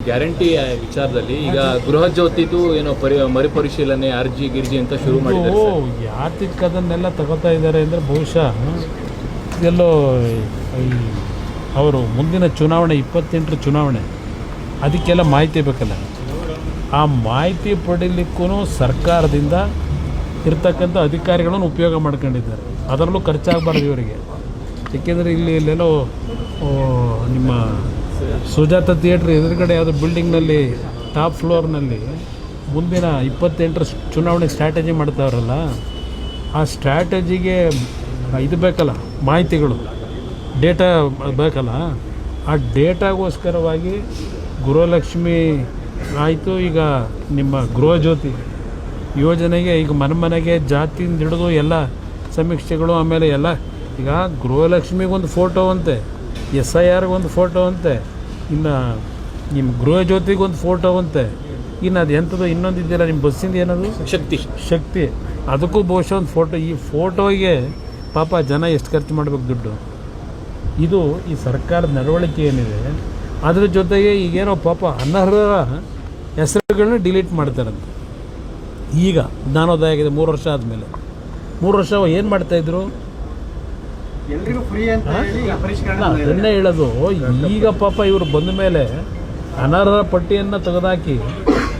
Guarantee ವಿಚಾರದಲ್ಲಿ ಈಗ ಗೃಹ ಜ್ಯೋತಿದು ಏನೋ ಮರುಪರಿಶೀಲನೆ ಅರ್ಜಿ ಗಿರ್ಜಿ ಅಂತ ಶುರು ಮಾಡಿದ್ದಾರೆ. ಯಾತಕ್ಕೆ ಅದನ್ನೆಲ್ಲ ತಗೋತಾ ಇದ್ದಾರೆ ಅಂದರೆ ಬಹುಶಃ ಎಲ್ಲೋ ಅವರು ಮುಂದಿನ ಚುನಾವಣೆ 28ರ ಚುನಾವಣೆ ಅದಕ್ಕೆಲ್ಲ ಮಾಹಿತಿ ಬೇಕಲ್ಲ. ಆ ಮಾಹಿತಿ ಪಡೀಲಿಕ್ಕೂ ಸರ್ಕಾರದಿಂದ ಇರ್ತಕ್ಕಂಥ ಅಧಿಕಾರಿಗಳನ್ನು ಉಪಯೋಗ ಮಾಡ್ಕೊಂಡಿದ್ದಾರೆ. ಅದರಲ್ಲೂ ಖರ್ಚಾಗಬಾರ್ದು ಇವರಿಗೆ. ಏಕೆಂದರೆ ಇಲ್ಲೆಲ್ಲೋ ನಿಮ್ಮ ಸುಜಾತ ಥಿಯೇಟ್ರ್ ಎದುರುಗಡೆ ಯಾವುದೋ ಬಿಲ್ಡಿಂಗ್ನಲ್ಲಿ ಟಾಪ್ ಫ್ಲೋರ್ನಲ್ಲಿ ಮುಂದಿನ 28ರ ಚುನಾವಣೆ ಸ್ಟ್ರಾಟಜಿ ಮಾಡ್ತಾವ್ರಲ್ಲ, ಆ ಸ್ಟ್ರಾಟಜಿಗೆ ಇದು ಬೇಕಲ್ಲ, ಮಾಹಿತಿಗಳು, ಡೇಟಾ ಬೇಕಲ್ಲ. ಆ ಡೇಟಾಗೋಸ್ಕರವಾಗಿ ಗೃಹಲಕ್ಷ್ಮಿ ಆಯಿತು, ಈಗ ನಿಮ್ಮ ಗೃಹಜ್ಯೋತಿ ಯೋಜನೆಗೆ ಈಗ ಮನೆಗೆ ಜಾತಿಯಿಂದ ಹಿಡಿದು ಎಲ್ಲ ಸಮೀಕ್ಷೆಗಳು, ಆಮೇಲೆ ಎಲ್ಲ ಈಗ ಗೃಹಲಕ್ಷ್ಮಿಗೊಂದು ಫೋಟೋ ಅಂತೆ, SIRಗೊಂದು ಫೋಟೋ ಅಂತೆ, ಇನ್ನು ನಿಮ್ಮ ಗೃಹಜ್ಯೋತಿಗೊಂದು ಫೋಟೋ ಅಂತೆ, ಇನ್ನು ಅದು ಎಂಥದ್ದು ಇನ್ನೊಂದು ಇದೆಯಲ್ಲ ನಿಮ್ಮ ಬಸ್ಸಿಂದ ಏನದು ಶಕ್ತಿ ಅದಕ್ಕೂ ಬಹುಶಃ ಒಂದು ಫೋಟೋ. ಈ ಫೋಟೋಗೆ ಪಾಪ ಜನ ಎಷ್ಟು ಖರ್ಚು ಮಾಡಬೇಕು ದುಡ್ಡು. ಇದು ಈ ಸರ್ಕಾರದ ನಡವಳಿಕೆ ಏನಿದೆ ಅದ್ರ ಜೊತೆಗೆ ಈಗೇನೋ ಪಾಪ ಅನರ್ಹರ ಹೆಸರುಗಳನ್ನ ಡಿಲೀಟ್ ಮಾಡ್ತಾರಂತೆ. ಈಗ ಜ್ಞಾನೋದಯ ಆಗಿದೆ 3 ವರ್ಷ ಆದಮೇಲೆ. 3 ವರ್ಷ ಏನು ಮಾಡ್ತಾಯಿದ್ರು ಅದನ್ನೇ ಹೇಳೋದು. ಈಗ ಪಾಪ ಇವರು ಬಂದ ಮೇಲೆ ಅನರ್ಹರ ಪಟ್ಟಿಯನ್ನು ತೆಗೆದುಹಾಕಿ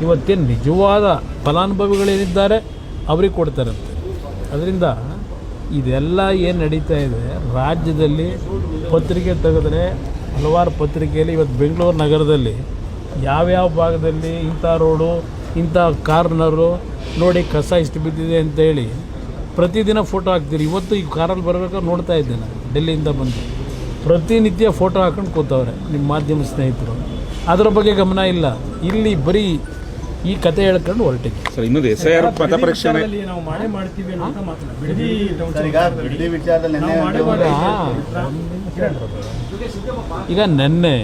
ಇವತ್ತೇನು ನಿಜವಾದ ಫಲಾನುಭವಿಗಳೇನಿದ್ದಾರೆ ಅವ್ರಿಗೆ ಕೊಡ್ತಾರಂತೆ. ಅದರಿಂದ ಇದೆಲ್ಲ ಏನು ನಡೀತಾ ಇದೆ ರಾಜ್ಯದಲ್ಲಿ, ಪತ್ರಿಕೆ ತೆಗೆದ್ರೆ ಹಲವಾರು ಪತ್ರಿಕೆಯಲ್ಲಿ ಇವತ್ತು ಬೆಂಗಳೂರು ನಗರದಲ್ಲಿ ಯಾವ್ಯಾವ ಭಾಗದಲ್ಲಿ ಇಂಥ ರೋಡು, ಇಂಥ ಕಾರ್ನರು ನೋಡಿ ಕಸ ಇಷ್ಟು ಬಿದ್ದಿದೆ ಅಂತೇಳಿ ಪ್ರತಿದಿನ ಫೋಟೋ ಹಾಕ್ತೀರಿ. ಇವತ್ತು ಈ ಕಾರಲ್ಲಿ ಬರಬೇಕಾದ್ರೆ ನೋಡ್ತಾ ಇದ್ದೆ ನಾನು, ಡೆಲ್ಲಿಯಿಂದ ಬಂದು ಪ್ರತಿನಿತ್ಯ ಫೋಟೋ ಹಾಕೊಂಡು ಕೂತವ್ರೆ ನಿಮ್ಮ ಮಾಧ್ಯಮ ಸ್ನೇಹಿತರು. ಅದರ ಬಗ್ಗೆ ಗಮನ ಇಲ್ಲ. ಇಲ್ಲಿ ಬರೀ ಈ ಕತೆ ಹೇಳ್ಕೊಂಡು ಹೊರಟಿದ್ದೆ ಸರ್. ಇನ್ನೊಂದು SIR ಮತ ಪರೀಕ್ಷೆ ನಾವು ಮಾಡ್ತೀವಿ ಅಂತ ಈಗ ನೆನ್ನೆ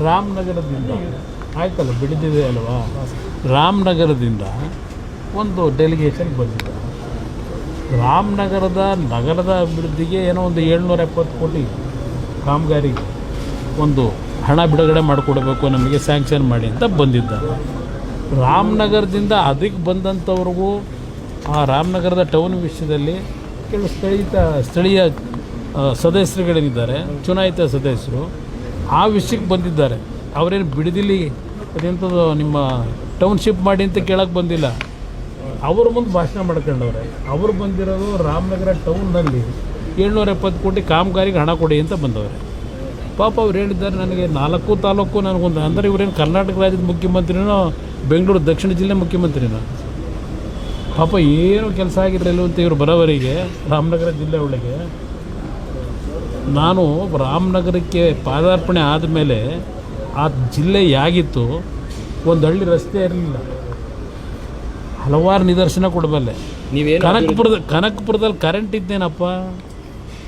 ರಾಮನಗರದಿಂದ ಆಯ್ತಲ್ಲ, ಬಿಡಿದಿದೆ ಅಲ್ವಾ, ರಾಮನಗರದಿಂದ ಒಂದು ಡೆಲಿಗೇಷನ್ ಬಂದಿದೆ. ನಗರದ ಅಭಿವೃದ್ಧಿಗೆ ಏನೋ ಒಂದು 770 ಕೋಟಿ ಕಾಮಗಾರಿಗೆ ಒಂದು ಹಣ ಬಿಡುಗಡೆ ಮಾಡಿಕೊಡ್ಬೇಕು, ನಮಗೆ ಸ್ಯಾಂಕ್ಷನ್ ಮಾಡಿ ಅಂತ ಬಂದಿದ್ದಾರೆ. ರಾಮನಗರದಿಂದ ಅದಕ್ಕೆ ಬಂದಂಥವ್ರಿಗೂ ಆ ರಾಮನಗರದ ಟೌನ್ ವಿಷಯದಲ್ಲಿ ಕೆಲವು ಸ್ಥಳೀಯ ಸದಸ್ಯರುಗಳೇನಿದ್ದಾರೆ, ಚುನಾಯಿತ ಸದಸ್ಯರು, ಆ ವಿಷಯಕ್ಕೆ ಬಂದಿದ್ದಾರೆ. ಅವರೇನು ಬಿಡದಿಲ್ಲಿ ಅದೆಂಥದ್ದು ನಿಮ್ಮ ಟೌನ್ಶಿಪ್ ಮಾಡಿ ಅಂತ ಕೇಳೋಕ್ಕೆ ಬಂದಿಲ್ಲ. ಅವ್ರ ಮುಂದೆ ಭಾಷಣ ಮಾಡ್ಕೊಂಡವ್ರೆ. ಅವರು ಬಂದಿರೋದು ರಾಮನಗರ ಟೌನ್ನಲ್ಲಿ 770 ಕೋಟಿ ಕಾಮಗಾರಿಗೆ ಹಣ ಕೊಡಿ ಅಂತ ಬಂದವ್ರೆ. ಪಾಪ ಅವ್ರು ಹೇಳಿದ್ದಾರೆ, ನನಗೆ 4 ತಾಲೂಕು ನನಗೊಂದು, ಅಂದರೆ ಇವರೇನು ಕರ್ನಾಟಕ ರಾಜ್ಯದ ಮುಖ್ಯಮಂತ್ರಿನೋ ಬೆಂಗಳೂರು ದಕ್ಷಿಣ ಜಿಲ್ಲೆ ಮುಖ್ಯಮಂತ್ರಿನೋ, ಪಾಪ ಏನು ಕೆಲಸ ಆಗಿರಲಿಲ್ಲ ಅಂತ ಇವರು ಬರೋವರಿಗೆ ರಾಮನಗರ ಜಿಲ್ಲೆ ಒಳಗೆ. ನಾನು ರಾಮನಗರಕ್ಕೆ ಪಾದಾರ್ಪಣೆ ಆದಮೇಲೆ ಆ ಜಿಲ್ಲೆ ಹೇಗಿತ್ತು, ಒಂದು ಹಳ್ಳಿ ರಸ್ತೆ ಇರಲಿಲ್ಲ, ಹಲವಾರು ನಿದರ್ಶನ ಕೊಡಬಲ್ಲೆ. ಕನಕಪುರದಲ್ಲಿ ಕರೆಂಟ್ ಇದ್ದೇನಪ್ಪ,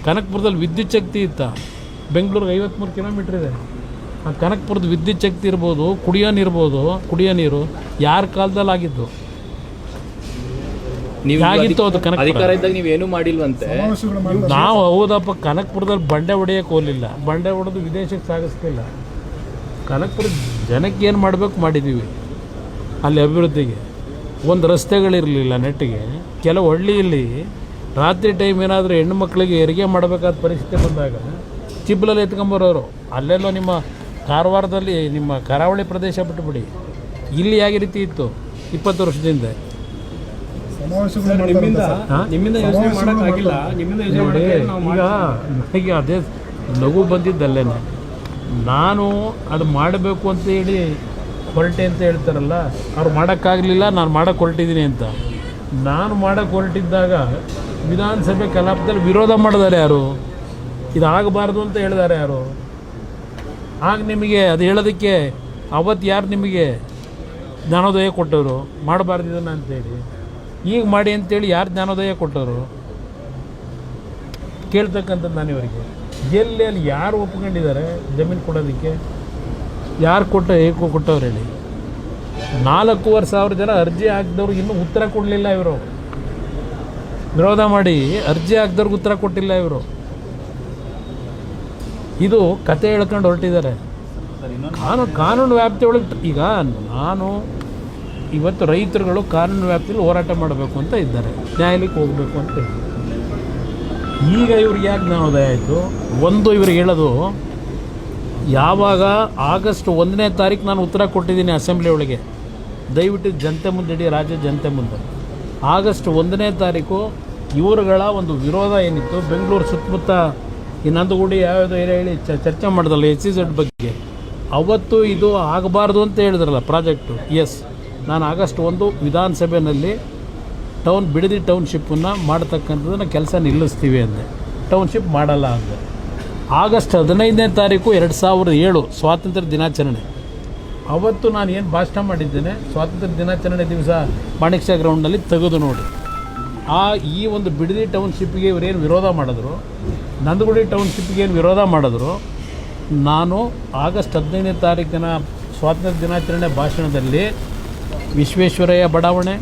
ಕನಕಪುರದಲ್ಲಿ ವಿದ್ಯುತ್ ಶಕ್ತಿ ಇತ್ತ. ಬೆಂಗಳೂರಿಗೆ 53 ಕಿಲೋಮೀಟ್ರ್ ಇದೆ. ಆ ಕನಕಪುರದ ವಿದ್ಯುತ್ ಶಕ್ತಿ ಇರ್ಬೋದು, ಕುಡಿಯೋ ನೀರು ಯಾರ ಕಾಲದಲ್ಲಿ ಆಗಿದ್ದು, ಆಗಿತ್ತು ಅದು ಅಧಿಕಾರ ಇದ್ದಾಗ ನೀವೇನು ಮಾಡಿಲ್ವಂತೆ. ನಾವು ಹೌದಪ್ಪ, ಕನಕಪುರದಲ್ಲಿ ಬಂಡೆ ಹೊಡೆಯೋಕೆ ಹೋಗಲಿಲ್ಲ, ಬಂಡೆ ಹೊಡೆದು ವಿದೇಶಕ್ಕೆ ಸಾಗಿಸ್ತಿಲ್ಲ. ಕನಕಪುರ ಜನಕ್ಕೆ ಏನು ಮಾಡಬೇಕು ಮಾಡಿದ್ದೀವಿ. ಅಲ್ಲಿ ಅಭಿವೃದ್ಧಿಗೆ ಒಂದು ರಸ್ತೆಗಳಿರಲಿಲ್ಲ ನೆಟ್ಟಿಗೆ. ಕೆಲವು ಹಳ್ಳಿಯಲ್ಲಿ ರಾತ್ರಿ ಟೈಮ್ ಏನಾದರೂ ಹೆಣ್ಣು ಮಕ್ಕಳಿಗೆ ಹೆರಿಗೆ ಮಾಡಬೇಕಾದ ಪರಿಸ್ಥಿತಿ ಬಂದಾಗ ಚಿಬ್ಲಲ್ಲಿ ಎತ್ಕೊಂಬರೋರು. ಅಲ್ಲೆಲ್ಲೋ ನಿಮ್ಮ ಕಾರವಾರದಲ್ಲಿ, ನಿಮ್ಮ ಕರಾವಳಿ ಪ್ರದೇಶ ಬಿಟ್ಟುಬಿಡಿ, ಇಲ್ಲಿ ಯಾವ ರೀತಿ ಇತ್ತು 20 ವರ್ಷದಿಂದ. ಈಗ ಅದೇ ನಗು ಬಂದಿದ್ದಲ್ಲೇ, ನಾನು ಅದು ಮಾಡಬೇಕು ಅಂತ ಹೇಳಿ ಹೊರಟೆ ಅಂತ ಹೇಳ್ತಾರಲ್ಲ, ಅವ್ರು ಮಾಡೋಕ್ಕಾಗಲಿಲ್ಲ, ನಾನು ಮಾಡೋಕ್ಕೆ ಹೊರಟಿದ್ದೀನಿ ಅಂತ. ನಾನು ಮಾಡೋಕ್ಕೆ ಹೊರಟಿದ್ದಾಗ ವಿಧಾನಸಭೆ ಕಲಾಪದಲ್ಲಿ ವಿರೋಧ ಮಾಡಿದ್ದಾರೆ ಯಾರು, ಇದಾಗಬಾರ್ದು ಅಂತ ಹೇಳಿದ್ದಾರೆ ಯಾರು. ಆಗ ನಿಮಗೆ ಅದು ಹೇಳೋದಕ್ಕೆ ಅವತ್ತು ಯಾರು ನಿಮಗೆ ಜ್ಞಾನೋದಯ ಕೊಟ್ಟವರು, ಮಾಡಬಾರ್ದು ಇದನ್ನು ಅಂತೇಳಿ. ಈಗ ಮಾಡಿ ಅಂತೇಳಿ ಯಾರು ಜ್ಞಾನೋದಯ ಕೊಟ್ಟವರು ಕೇಳ್ತಕ್ಕಂಥದ್ದು ನಾನು ಇವರಿಗೆ. ಎಲ್ಲಿ ಅಲ್ಲಿ ಯಾರು ಒಪ್ಕೊಂಡಿದ್ದಾರೆ ಜಮೀನು ಕೊಡೋದಕ್ಕೆ, ಯಾರು ಕೊಟ್ಟವ್ರು ಹೇಳಿ. 4,500 ಜನ ಅರ್ಜಿ ಹಾಕಿದವ್ರು ಇನ್ನೂ ಉತ್ತರ ಕೊಡಲಿಲ್ಲ. ಇವರು ವಿರೋಧ ಮಾಡಿ ಅರ್ಜಿ ಹಾಕಿದವ್ರಿಗೆ ಉತ್ತರ ಕೊಟ್ಟಿಲ್ಲ ಇವರು. ಇದು ಕತೆ ಹೇಳ್ಕೊಂಡು ಹೊರಟಿದ್ದಾರೆ. ಕಾನೂನು ವ್ಯಾಪ್ತಿ ಒಳಗೆ ಈಗ ನಾನು ಇವತ್ತು ರೈತರುಗಳು ಕಾನೂನು ವ್ಯಾಪ್ತಿಯಲ್ಲಿ ಹೋರಾಟ ಮಾಡಬೇಕು ಅಂತ ಇದ್ದಾರೆ, ನ್ಯಾಯಾಲಯಕ್ಕೆ ಹೋಗಬೇಕು ಅಂತ ಇದ್ದಾರೆ. ಈಗ ಇವ್ರಿಗೆ ಯಾಕೆ ಜ್ಞಾನೋದಯ ಆಯಿತು? ಒಂದು ಇವ್ರಿಗೆ ಹೇಳೋದು, ಯಾವಾಗ ಆಗಸ್ಟ್ 1ನೇ ತಾರೀಕು ನಾನು ಉತ್ತರ ಕೊಟ್ಟಿದ್ದೀನಿ ಅಸೆಂಬ್ಲಿ ಒಳಗೆ, ದಯವಿಟ್ಟು ಜನತೆ ಮುಂದೆ ಇಡೀ ರಾಜ್ಯ ಜನತೆ ಮುಂದೆ. ಆಗಸ್ಟ್ 1ನೇ ತಾರೀಕು ಇವರುಗಳ ಒಂದು ವಿರೋಧ ಏನಿತ್ತು, ಬೆಂಗಳೂರು ಸುತ್ತಮುತ್ತ ಈ ನಂದಗುಡಿ ಯಾವ್ಯಾವುದೋ ಏರಿಯಾ ಹೇಳಿ ಚರ್ಚೆ ಮಾಡಿದಲ್ಲ SEZ ಬಗ್ಗೆ, ಅವತ್ತು ಇದು ಆಗಬಾರ್ದು ಅಂತ ಹೇಳಿದ್ರಲ್ಲ ಪ್ರಾಜೆಕ್ಟು. ಎಸ್, ನಾನು ಆಗಸ್ಟ್ 1 ವಿಧಾನಸಭೆಯಲ್ಲಿ ಬಿಡದಿ ಟೌನ್ಶಿಪ್ಪನ್ನು ಮಾಡ್ತಕ್ಕಂಥದ್ದನ್ನು ಕೆಲಸ ನಿಲ್ಲಿಸ್ತೀವಿ ಅಂದೆ. ಟೌನ್ಶಿಪ್ ಮಾಡಲ್ಲ ಅಂದೆ. ಆಗಸ್ಟ್ 15ನೇ ತಾರೀಕು 2007 ಸ್ವಾತಂತ್ರ್ಯ ದಿನಾಚರಣೆ, ಅವತ್ತು ನಾನು ಏನು ಭಾಷಣ ಮಾಡಿದ್ದೇನೆ ಸ್ವಾತಂತ್ರ್ಯ ದಿನಾಚರಣೆ ದಿವಸ ಮಾಣಿಕ್ ಶಾ ಗ್ರೌಂಡ್ನಲ್ಲಿ ತೆಗೆದು ನೋಡಿ. ಈ ಒಂದು ಬಿಡದಿ ಟೌನ್ಶಿಪ್ಗೆ ಇವರೇನು ವಿರೋಧ ಮಾಡಿದ್ರು, ನಂದಗುಡಿ ಟೌನ್ಶಿಪ್ಗೆ ಏನು ವಿರೋಧ ಮಾಡಿದ್ರು, ನಾನು ಆಗಸ್ಟ್ 15ನೇ ತಾರೀಕಿನ ಸ್ವಾತಂತ್ರ್ಯ ದಿನಾಚರಣೆ ಭಾಷಣದಲ್ಲಿ ವಿಶ್ವೇಶ್ವರಯ್ಯ ಬಡಾವಣೆ,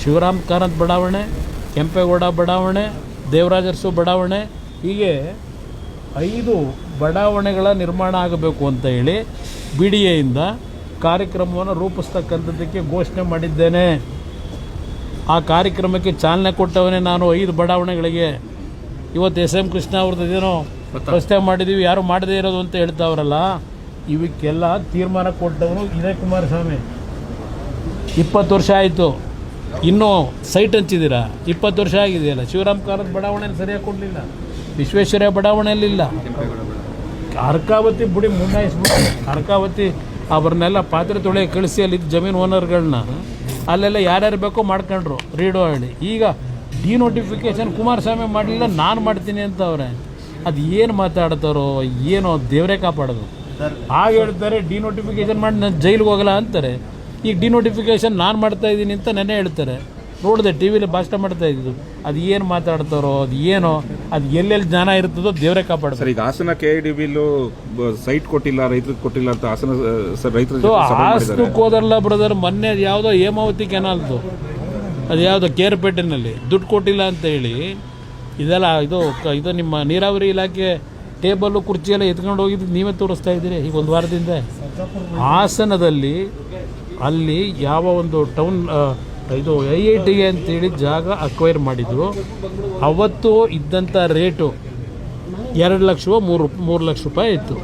ಶಿವರಾಮ್ ಕಾರಂತ್ ಬಡಾವಣೆ, ಕೆಂಪೇಗೌಡ ಬಡಾವಣೆ, ದೇವರಾಜ ಅರಸು ಬಡಾವಣೆ, ಹೀಗೆ 5 ಬಡಾವಣೆಗಳ ನಿರ್ಮಾಣ ಆಗಬೇಕು ಅಂತ ಹೇಳಿ BDAಯಿಂದ ಕಾರ್ಯಕ್ರಮವನ್ನು ರೂಪಿಸ್ತಕ್ಕಂಥದ್ದಕ್ಕೆ ಘೋಷಣೆ ಮಾಡಿದ್ದೇನೆ. ಆ ಕಾರ್ಯಕ್ರಮಕ್ಕೆ ಚಾಲನೆ ಕೊಟ್ಟವನೇ ನಾನು 5 ಬಡಾವಣೆಗಳಿಗೆ. ಇವತ್ತು SM ಕೃಷ್ಣ ಅವ್ರದ್ದು ಏನೋ ಫಸ್ಟ್ ಟೈಮ್ ಮಾಡಿದ್ದೀವಿ, ಯಾರು ಮಾಡದೇ ಇರೋದು ಅಂತ ಹೇಳ್ತಾವ್ರಲ್ಲ, ಇವಕ್ಕೆಲ್ಲ ತೀರ್ಮಾನ ಕೊಟ್ಟವನು ಇದೇ ಕುಮಾರಸ್ವಾಮಿ. 20 ವರ್ಷ ಆಯಿತು, ಇನ್ನೂ ಸೈಟ್ ಹಂಚಿದ್ದೀರಾ, 20 ವರ್ಷ ಆಗಿದೆಯಲ್ಲ. ಶಿವರಾಮ್ ಕಾರಂತ್ ಬಡಾವಣೆಯಲ್ಲಿ ಸರಿಯಾಗಿ ಕೊಡಲಿಲ್ಲ, ವಿಶ್ವೇಶ್ವರಯ್ಯ ಬಡಾವಣೆಯಲ್ಲಿಲ್ಲ, ಅರ್ಕಾವತಿ ಬುಡಿ ಮುಂಡಾಯಿಸ್ಬಿಟ್ಟು ಅರ್ಕಾವತಿ ಅವ್ರನ್ನೆಲ್ಲ ಪಾತ್ರೆ ತೊಳೆ ಕಳಿಸಿ ಅಲ್ಲಿ ಜಮೀನು ಓನರ್ಗಳನ್ನ ಅಲ್ಲೆಲ್ಲ ಯಾರ್ಯಾರು ಬೇಕೋ ಮಾಡ್ಕೊಂಡ್ರು ರೀಡೋ ಹೇಳಿ. ಈಗ ಡಿನೋಟಿಫಿಕೇಷನ್ ಕುಮಾರಸ್ವಾಮಿ ಮಾಡಲಿಲ್ಲ, ನಾನು ಮಾಡ್ತೀನಿ ಅಂತ ಅವ್ರೆ. ಅದು ಏನು ಮಾತಾಡ್ತಾರೋ ಏನೋ ದೇವರೇ ಕಾಪಾಡೋದು. ಆಗ ಹೇಳ್ತಾರೆ ಡಿನೋಟಿಫಿಕೇಷನ್ ಮಾಡಿ ನಾನು ಜೈಲಿಗೆ ಹೋಗಲ್ಲ ಅಂತಾರೆ. ಈಗ ಡಿನೋಟಿಫಿಕೇಷನ್ ನಾನು ಮಾಡ್ತಾಯಿದ್ದೀನಿ ಅಂತ ನೆನ್ನೆ ಹೇಳ್ತಾರೆ. ನೋಡಿದೆ ಟಿ ವಿಲಿ ಭಾಷಣ ಮಾಡ್ತಾ ಇದ್ದು. ಅದು ಏನು ಮಾತಾಡ್ತಾರೋ ಅದು ಏನೋ, ಅದು ಎಲ್ಲೆಲ್ಲಿ ಜ್ಞಾನ ಇರ್ತದೋ ದೇವರೇ ಕಾಪಾಡ್ತಾರೆ. ಸರ್, ಈಗ ಹಾಸನ KIDBಲು ಸೈಟ್ ಕೊಟ್ಟಿಲ್ಲ, ರೈತರಿಗೆ ಕೊಟ್ಟಿಲ್ಲ ಅಂತ ಹಾಸನ ರೈತರು ಹಾಸನಕ್ಕೆ ಹೋದಲ್ಲ ಬ್ರದರ್. ಮೊನ್ನೆ ಯಾವುದೋ ಹೇಮಾವತಿ ಕೆನಾಲ್ದು, ಅದು ಯಾವುದೋ ಕೇರ್ಪೇಟೆನಲ್ಲಿ ದುಡ್ಡು ಕೊಟ್ಟಿಲ್ಲ ಅಂತ ಹೇಳಿ ಇದೆಲ್ಲ ಇದು ನಿಮ್ಮ ನೀರಾವರಿ ಇಲಾಖೆ ಟೇಬಲ್ಲು ಕುರ್ಚಿ ಎಲ್ಲ ಎತ್ಕೊಂಡು ಹೋಗಿದ್ದು ನೀವೇ ತೋರಿಸ್ತಾ ಇದ್ದೀರಿ ಈಗ 1 ವಾರದಿಂದ. ಹಾಸನದಲ್ಲಿ ಅಲ್ಲಿ ಯಾವ ಒಂದು ಟೌನ್ ಇದು IITಗೆ ಅಂತೇಳಿ ಜಾಗ ಅಕ್ವೈರ್ ಮಾಡಿದ್ರು. ಅವತ್ತು ಇದ್ದಂಥ ರೇಟು 2 ಲಕ್ಷವೋ 3 ಲಕ್ಷ ರೂಪಾಯಿ ಇತ್ತು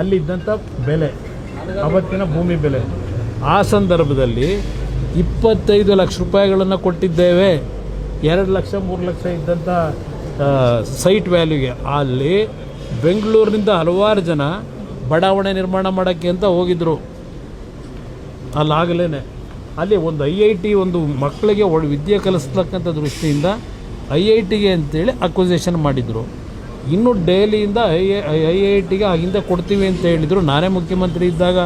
ಅಲ್ಲಿ ಇದ್ದಂಥ ಬೆಲೆ, ಅವತ್ತಿನ ಭೂಮಿ ಬೆಲೆ. ಆ ಸಂದರ್ಭದಲ್ಲಿ 25 ಲಕ್ಷ ರೂಪಾಯಿಗಳನ್ನು ಕೊಟ್ಟಿದ್ದೇವೆ. 2 ಲಕ್ಷ 3 ಲಕ್ಷ ಇದ್ದಂಥ ಸೈಟ್ ವ್ಯಾಲ್ಯೂಗೆ. ಅಲ್ಲಿ ಬೆಂಗಳೂರಿನಿಂದ ಹಲವಾರು ಜನ ಬಡಾವಣೆ ನಿರ್ಮಾಣ ಮಾಡೋಕ್ಕೆ ಅಂತ ಹೋಗಿದ್ರು. ಅಲ್ಲಾಗಲೇ ಅಲ್ಲಿ ಒಂದು IIT ಒಂದು ಮಕ್ಕಳಿಗೆ ವಿದ್ಯೆ ಕಲಿಸ್ತಕ್ಕಂಥ ದೃಷ್ಟಿಯಿಂದ IITಗೆ ಅಂತೇಳಿ ಅಕ್ವಿಸೇಷನ್ ಮಾಡಿದರು. ಇನ್ನು ಡೈಲಿಯಿಂದ IITಗೆ ಆಗಿಂದ ಕೊಡ್ತೀವಿ ಅಂತ ಹೇಳಿದರು. ನಾನೇ ಮುಖ್ಯಮಂತ್ರಿ ಇದ್ದಾಗ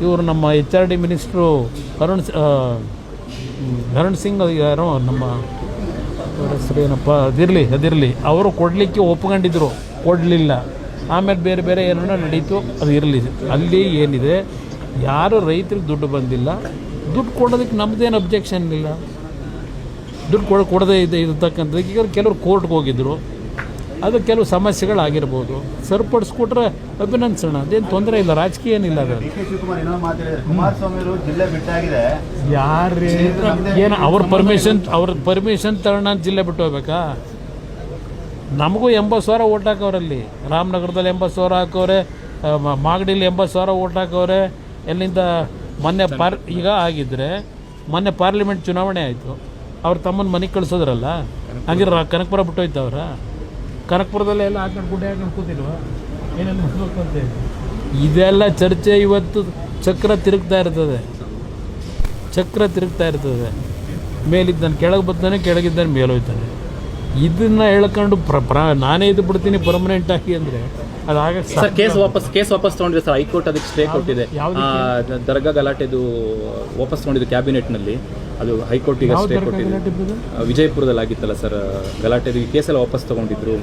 ಇವರು ನಮ್ಮ HRD ಮಿನಿಸ್ಟ್ರು ಹರಣ್ ಸಿಂಗ್ ಯಾರೋ ನಮ್ಮ ಹೆಸರು ಏನಪ್ಪ ಅದಿರಲಿ ಅವರು ಕೊಡಲಿಕ್ಕೆ ಒಪ್ಕೊಂಡಿದ್ರು, ಕೊಡಲಿಲ್ಲ. ಆಮೇಲೆ ಬೇರೆ ಬೇರೆ ಏನೋ ನಡೀತು, ಅದು ಇರಲಿ. ಅಲ್ಲಿ ಏನಿದೆ, ಯಾರು ರೈತರಿಗೆ ದುಡ್ಡು ಬಂದಿಲ್ಲ, ದುಡ್ಡು ಕೊಡೋದಕ್ಕೆ ನಮ್ಮದೇನು ಅಬ್ಜೆಕ್ಷನ್ ಇಲ್ಲ. ದುಡ್ಡು ಕೊಡದೇ ಇರತಕ್ಕಂಥದ್ದಕ್ಕೆ ಈಗ ಕೆಲವರು ಕೋರ್ಟ್ಗೆ ಹೋಗಿದ್ರು, ಅದು ಕೆಲವು ಸಮಸ್ಯೆಗಳಾಗಿರ್ಬೋದು. ಸರಿಪಡಿಸ್ಕೊಟ್ರೆ ಅಭಿನಂದಿಸೋಣ, ಅದೇನು ತೊಂದರೆ ಇಲ್ಲ, ರಾಜಕೀಯ ಏನಿಲ್ಲ. ಅದು ಯಾರು ಏನು ಅವ್ರ ಪರ್ಮಿಷನ್ ತಗೋಣ ಜಿಲ್ಲೆ ಬಿಟ್ಟು ಹೋಗ್ಬೇಕಾ? ನಮಗೂ 80,000 ಓಟ್ ಹಾಕವ್ರಲ್ಲಿ. ರಾಮನಗರದಲ್ಲಿ 80,000 ಹಾಕವ್ರೆ, ಮಾಗಡಿಲಿ 80,000 ಓಟ್ ಹಾಕವ್ರೆ. ಎಲ್ಲಿಂದ ಮೊನ್ನೆ ಈಗ ಆಗಿದ್ದರೆ ಮೊನ್ನೆ ಪಾರ್ಲಿಮೆಂಟ್ ಚುನಾವಣೆ ಆಯಿತು, ಅವ್ರ ತಮ್ಮನ ಮನೆಗೆ ಕಳಿಸೋದ್ರಲ್ಲ, ಹಂಗಿರ ಕನಕಪುರ ಬಿಟ್ಟೋಯ್ತವ್ರ. ಕನಕಪುರದಲ್ಲೇ ಎಲ್ಲ ಹಾಕೊಂಡು ಗುಡ್ಡೆ ಹಾಕೊಂಡು ಕೂತಿಲ್ವ, ಏನೇನು ಮಾಡಬೇಕು ಅಂತ ಹೇಳಿ. ಇದೆಲ್ಲ ಚರ್ಚೆ ಇವತ್ತು ಚಕ್ರ ತಿರುಗ್ತಾ ಇರ್ತದೆ. ಮೇಲಿದ್ದಾನೆ ಕೆಳಗೆ ಬರ್ತಾನೆ, ಕೆಳಗಿದ್ದಾನೆ ಮೇಲೆ ಹೋಗ್ತಾನೆ. ಇದನ್ನು ಹೇಳ್ಕೊಂಡು ನಾನೇ ಇದು ಬಿಡ್ತೀನಿ ಪರ್ಮನೆಂಟ್ ಆಗಿ ಅಂದರೆ ಅದು ಆಗ. ಸರ್, ಕೇಸ್ ವಾಪಸ್ ತೊಗೊಂಡಿದೆ ಸರ್, ಹೈಕೋರ್ಟ್ ಅದಕ್ಕೆ ಸ್ಟೇ ಕೊಟ್ಟಿದೆ. ದರ್ಗಾ ಗಲಾಟೆದು ವಾಪಸ್ ತೊಗೊಂಡಿದ್ದು ಕ್ಯಾಬಿನೆಟ್ನಲ್ಲಿ, ಅದು ಹೈಕೋರ್ಟ್ ಈಗ ಸ್ಟೇ ಕೊಟ್ಟಿದೆ. ವಿಜಯಪುರದಲ್ಲಿ ಆಗಿತ್ತಲ್ಲ ಸರ್ ಗಲಾಟೆದು, ಈ ಕೇಸೆಲ್ಲ ವಾಪಸ್ ತೊಗೊಂಡಿದ್ರು.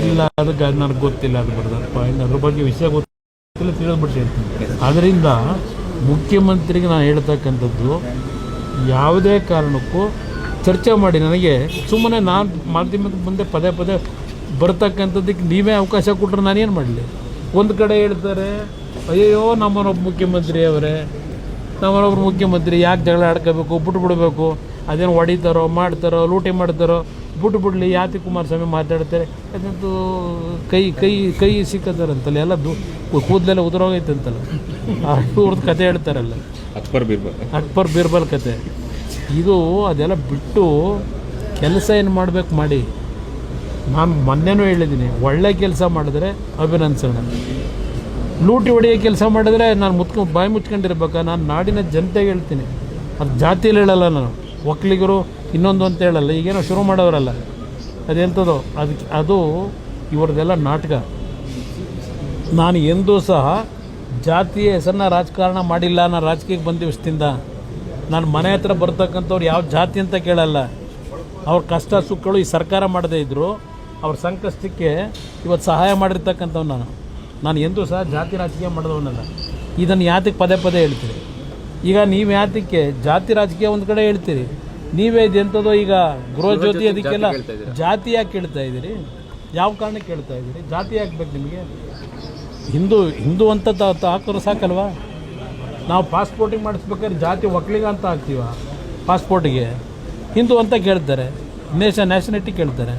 ಇಲ್ಲ, ಅದಕ್ಕೆ ನನಗೆ ಗೊತ್ತಿಲ್ಲ, ಅದು ಬರೋದಪ್ಪ, ಅದ್ರ ಬಗ್ಗೆ ವಿಷಯ ಗೊತ್ತಿಲ್ಲ, ತಿಳಿದ್ಬಿಟ್ಟು. ಅದರಿಂದ ಮುಖ್ಯಮಂತ್ರಿಗೆ ನಾನು ಹೇಳ್ತಕ್ಕಂಥದ್ದು, ಯಾವುದೇ ಕಾರಣಕ್ಕೂ ಚರ್ಚೆ ಮಾಡಿ. ನನಗೆ ಸುಮ್ಮನೆ ನಾನು ಮಾಧ್ಯಮದ ಮುಂದೆ ಪದೇ ಬರ್ತಕ್ಕಂಥದ್ದಕ್ಕೆ ನೀವೇ ಅವಕಾಶ ಕೊಟ್ಟರೆ ನಾನೇನು ಮಾಡಲಿ? ಒಂದು ಕಡೆ ಹೇಳ್ತಾರೆ ಅಯ್ಯೋ ನಮ್ಮನೊಬ್ಬ ಮುಖ್ಯಮಂತ್ರಿ ಅವರೇ, ನಮ್ಮನೊಬ್ಬರು ಮುಖ್ಯಮಂತ್ರಿ ಯಾಕೆ ಜಗಳ ಆಡ್ಕೋಬೇಕು, ಬಿಟ್ಬಿಡ್ಬೇಕು, ಅದೇನು ಹೊಡಿತಾರೋ ಮಾಡ್ತಾರೋ ಲೂಟಿ ಮಾಡ್ತಾರೋ ಬಿಟ್ಬಿಡ್ಲಿ, ಯಾತಿ ಕುಮಾರಸ್ವಾಮಿ ಮಾತಾಡ್ತಾರೆ ಅದಂತೂ ಕೈ ಕೈ ಕೈ ಸಿಕ್ಕತ್ತಾರಂತಲ್ಲ, ಎಲ್ಲ ಕೂದಲೆಲ್ಲ ಉದುರೋಗೈತಂತಲ್ಲ, ಇವ್ರದ್ದು ಕತೆ ಹೇಳ್ತಾರಲ್ಲ, ಅಕ್ಬರ್ ಬೀರ್ಬಲ್ ಕತೆ. ಇದು ಅದೆಲ್ಲ ಬಿಟ್ಟು ಕೆಲಸ ಏನು ಮಾಡಬೇಕು ಮಾಡಿ. ನಾನು ಮೊನ್ನೆನೂ ಹೇಳಿದ್ದೀನಿ, ಒಳ್ಳೆ ಕೆಲಸ ಮಾಡಿದ್ರೆ ಅಭಿನಂದಿಸೋಣ, ಲೂಟಿ ಹೊಡೆಯೋ ಕೆಲಸ ಮಾಡಿದ್ರೆ ನಾನು ಬಾಯಿ ಮುಚ್ಕೊಂಡಿರ್ಬೇಕಾ? ನಾನು ನಾಡಿನ ಜನತೆಗೆ ಹೇಳ್ತೀನಿ, ಅದು ಜಾತಿಯಲ್ಲಿ ಹೇಳಲ್ಲ, ನಾನು ಒಕ್ಕಲಿಗರು ಇನ್ನೊಂದು ಅಂತ ಹೇಳಲ್ಲ, ಈಗೇನೋ ಶುರು ಮಾಡೋರಲ್ಲ, ಅದೆಂಥದ್ದು ಅದು ಇವ್ರದ್ದೆಲ್ಲ ನಾಟಕ. ನಾನು ಎಂದೂ ಸಹ ಜಾತಿಯ ಹೆಸರನ್ನ ರಾಜಕಾರಣ ಮಾಡಿಲ್ಲ. ನಾನು ರಾಜಕೀಯಕ್ಕೆ ಬಂದ ದಿವಸದಿಂದ ನಾನು ಮನೆ ಹತ್ರ ಬರ್ತಕ್ಕಂಥವ್ರು ಯಾವ ಜಾತಿ ಅಂತ ಕೇಳಲ್ಲ. ಅವ್ರ ಕಷ್ಟ ಸುಖಗಳು ಈ ಸರ್ಕಾರ ಮಾಡದೇ ಇದ್ದರು, ಅವ್ರ ಸಂಕಷ್ಟಕ್ಕೆ ಇವತ್ತು ಸಹಾಯ ಮಾಡಿರ್ತಕ್ಕಂಥವ್ನು ನಾನು ಎಂದೂ ಸಹ ಜಾತಿ ರಾಜಕೀಯ ಮಾಡಿದವನಲ್ಲ. ಇದನ್ನು ಯಾತಕ್ಕೆ ಪದೇ ಪದೇ ಹೇಳ್ತೀರಿ? ಈಗ ನೀವು ಯಾತಕ್ಕೆ ಜಾತಿ ರಾಜಕೀಯ ಒಂದು ಕಡೆ ಹೇಳ್ತೀರಿ, ನೀವೇ ಇದೆಂಥದ್ದು ಈಗ ಗೃಹ ಜ್ಯೋತಿ ಅದಕ್ಕೆಲ್ಲ ಜಾತಿ ಯಾಕೆ ಕೇಳ್ತಾ ಇದ್ದೀರಿ? ಯಾವ ಕಾರಣಕ್ಕೆ ಕೇಳ್ತಾ ಇದ್ದೀರಿ? ಜಾತಿ ಹಾಕ್ಬೇಕು ನಿಮಗೆ? ಹಿಂದೂ ಅಂತ ಹಾಕೋರು ಸಾಕಲ್ವಾ? ನಾವು ಪಾಸ್ಪೋರ್ಟಿಗೆ ಮಾಡಿಸ್ಬೇಕಾದ್ರೆ ಜಾತಿ ಒಕ್ಕಲಿಗ ಅಂತ ಹಾಕ್ತೀವ, ಪಾಸ್ಪೋರ್ಟಿಗೆ ಹಿಂದೂ ಅಂತ ಕೇಳ್ತಾರೆ, ನ್ಯಾಷನಾಲಿಟಿ ಕೇಳ್ತಾರೆ.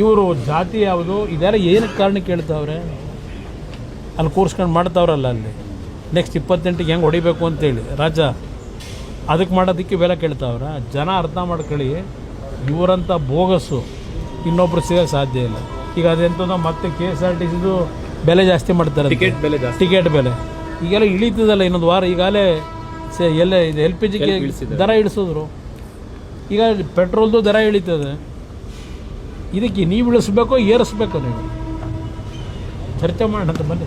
ಇವರು ಜಾತಿ ಯಾವುದು ಇದೆಲ್ಲ ಏನಕ್ಕೆ ಕಾರಣಕ್ಕೆ ಕೇಳ್ತಾವ್ರೆ? ಅಲ್ಲಿ ಕೂರ್ಸ್ಕೊಂಡು ಮಾಡ್ತಾವ್ರಲ್ಲ, ಅಲ್ಲಿ ನೆಕ್ಸ್ಟ್ 28ಗೆ ಹೆಂಗೆ ಹೊಡಿಬೇಕು ಅಂತೇಳಿ ರಾಜ ಅದಕ್ಕೆ ಮಾಡೋದಕ್ಕೆ ಬೆಲೆ ಕೇಳ್ತಾವ್ರ. ಜನ ಅರ್ಥ ಮಾಡ್ಕೊಳ್ಳಿ, ಇವರಂಥ ಬೋಗಸ್ಸು ಇನ್ನೊಬ್ರು ಸಿಗೋಕ್ಕೆ ಸಾಧ್ಯ ಇಲ್ಲ. ಈಗ ಅದೆಂಥದ್ದು ಮತ್ತೆ KSRTCದು ಬೆಲೆ ಜಾಸ್ತಿ ಮಾಡ್ತಾರೆ, ಟಿಕೆಟ್ ಬೆಲೆ ಈಗೆಲ್ಲ ಇಳೀತದಲ್ಲ ಇನ್ನೊಂದು ವಾರ. ಈಗಾಗಲೇ ಎಲ್ಲ ಇದು LPGಗೆ ದರ ಇಳಿಸಿದ್ರು, ಈಗ ಪೆಟ್ರೋಲ್ದು ದರ ಇಳೀತದೆ. ಇದಕ್ಕೆ ನೀವು ಇಳಿಸ್ಬೇಕೋ ಏರಿಸ್ಬೇಕೋ? ನೀವು ಚರ್ಚೆ ಮಾಡೋಣ ಬನ್ನಿ.